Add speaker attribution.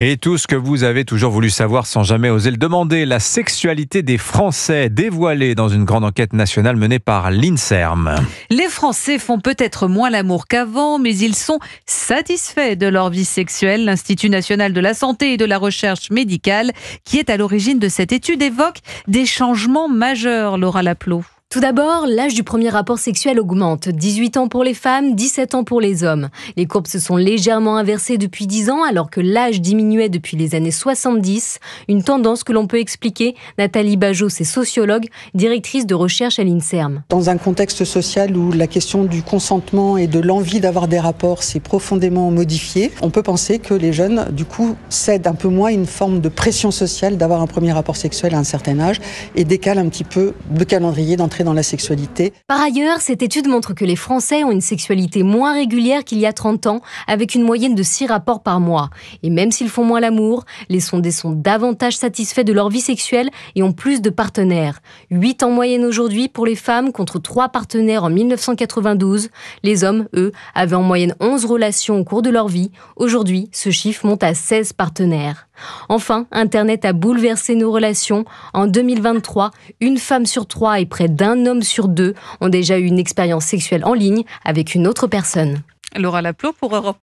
Speaker 1: Et tout ce que vous avez toujours voulu savoir sans jamais oser le demander, la sexualité des Français dévoilée dans une grande enquête nationale menée par l'INSERM.
Speaker 2: Les Français font peut-être moins l'amour qu'avant, mais ils sont satisfaits de leur vie sexuelle. L'Institut national de la santé et de la recherche médicale, qui est à l'origine de cette étude, évoque des changements majeurs, Laura Laplot.
Speaker 3: Tout d'abord, l'âge du premier rapport sexuel augmente. 18 ans pour les femmes, 17 ans pour les hommes. Les courbes se sont légèrement inversées depuis 10 ans, alors que l'âge diminuait depuis les années 70. Une tendance que l'on peut expliquer. Nathalie Bajot, est sociologue, directrice de recherche à l'INSERM.
Speaker 4: Dans un contexte social où la question du consentement et de l'envie d'avoir des rapports s'est profondément modifiée, on peut penser que les jeunes, du coup, cèdent un peu moins à une forme de pression sociale d'avoir un premier rapport sexuel à un certain âge et décalent un petit peu le calendrier d'entrée dans la sexualité.
Speaker 3: Par ailleurs, cette étude montre que les Français ont une sexualité moins régulière qu'il y a 30 ans, avec une moyenne de 6 rapports par mois. Et même s'ils font moins l'amour, les sondés sont davantage satisfaits de leur vie sexuelle et ont plus de partenaires. 8 en moyenne aujourd'hui pour les femmes contre 3 partenaires en 1992. Les hommes, eux, avaient en moyenne 11 relations au cours de leur vie. Aujourd'hui, ce chiffre monte à 16 partenaires. Enfin, Internet a bouleversé nos relations. En 2023, une femme sur 3 et près d'un homme sur 2 ont déjà eu une expérience sexuelle en ligne avec une autre personne.
Speaker 2: Laura Laplot pour Europe